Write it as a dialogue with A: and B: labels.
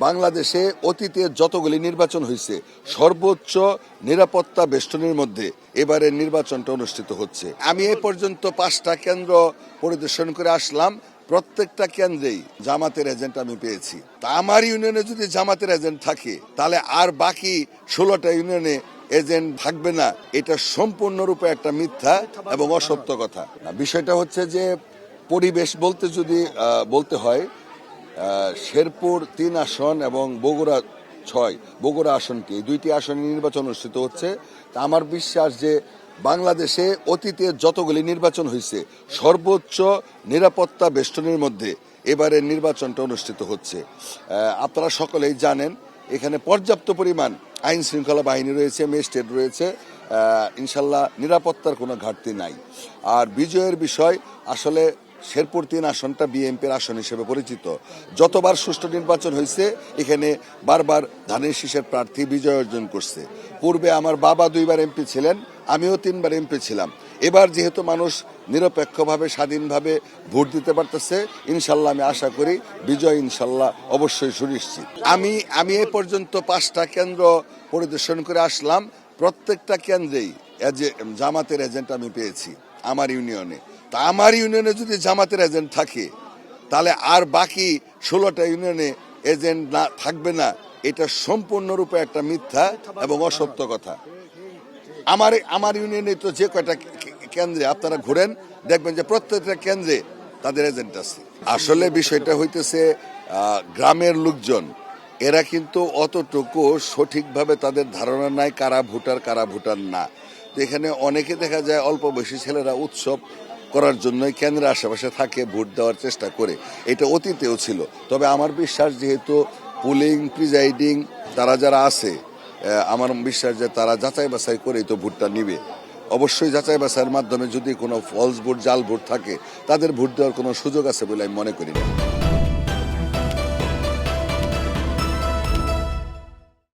A: বাংলাদেশে অতীতে যতগুলি নির্বাচন হয়েছে সর্বোচ্চ নিরাপত্তা বেষ্টনীর মধ্যে এবারের নির্বাচনটা অনুষ্ঠিত হচ্ছে। আমি এ পর্যন্ত 5টা কেন্দ্র পরিদর্শন করে আসলাম। প্রত্যেকটা কেন্দ্রেই জামাতের এজেন্ট আমি পেয়েছি। তা আমার ইউনিয়নে যদি জামাতের এজেন্ট থাকে তাহলে আর বাকি 16টা ইউনিয়নে এজেন্ট থাকবে না, এটা সম্পূর্ণরূপে একটা মিথ্যা এবং অসত্য কথা। বিষয়টা হচ্ছে যে পরিবেশ বলতে যদি বলতে হয়, শেরপুর 3 আসন এবং বগুড়া 6 বগুড়া আসনকে এই 2টি আসনে নির্বাচন অনুষ্ঠিত হচ্ছে। তা আমার বিশ্বাস যে বাংলাদেশে অতীতে যতগুলি নির্বাচন হয়েছে সর্বোচ্চ নিরাপত্তা বেষ্টনীর মধ্যে এবারের নির্বাচনটা অনুষ্ঠিত হচ্ছে। আপনারা সকলেই জানেন এখানে পর্যাপ্ত পরিমাণ আইন শৃঙ্খলা বাহিনী রয়েছে, ম্যাজিস্ট্রেট রয়েছে, ইনশাল্লাহ নিরাপত্তার কোনো ঘাটতি নাই। আর বিজয়ের বিষয় আসলে শেরপুর 3 আসনটা বিএনপির আসন হিসেবে পরিচিত। যতবার সুষ্ঠু নির্বাচন হয়েছে এখানে বারবার ধানের শীষের প্রার্থী বিজয় অর্জন করছে। পূর্বে আমার বাবা 2বার এমপি ছিলেন, আমিও 3বার এমপি ছিলাম। এবার যেহেতু মানুষ নিরপেক্ষভাবে স্বাধীনভাবে ভোট দিতে পারতেছে, ইনশাল্লাহ আমি আশা করি বিজয় ইনশাল্লাহ অবশ্যই সুনিশ্চিত। আমি এ পর্যন্ত 5টা কেন্দ্র পরিদর্শন করে আসলাম। প্রত্যেকটা কেন্দ্রেই জামাতের এজেন্ট আমি পেয়েছি আমার ইউনিয়নে। তা আমার ইউনিয়নে যদি জামাতের এজেন্ট থাকে তাহলে আর বাকি 16টা ইউনিয়নে এজেন্ট না থাকবে না, এটা সম্পূর্ণরূপে একটা মিথ্যা এবং অসত্য কথা। আমার ইউনিয়নে তো যে কয়টা কেন্দ্রে আপনারা ঘুরেন দেখবেন যে প্রত্যেকটা কেন্দ্রে তাদের এজেন্ট আছে। আসলে বিষয়টা হইতেছে গ্রামের লোকজন এরা কিন্তু অতটুকু সঠিকভাবে তাদের ধারণা নাই কারা ভোটার না। তো এখানে অনেকে দেখা যায় অল্প বয়সী ছেলেরা উৎসব করার জন্যই কেন্দ্রের আশেপাশে থাকে, ভোট দেওয়ার চেষ্টা করে। এটা অতীতেও ছিল। তবে আমার বিশ্বাস যেহেতু পুলিং প্রিজাইডিং তারা যারা আছে, আমার বিশ্বাস যে তারা যাচাই বাছাই করেই তো ভোটটা নিবে। অবশ্যই যাচাই বাছাইয়ের মাধ্যমে যদি কোনো ফলস ভোট জাল ভোট থাকে তাদের ভোট দেওয়ার কোনো সুযোগ আছে বলে আমি মনে করি না।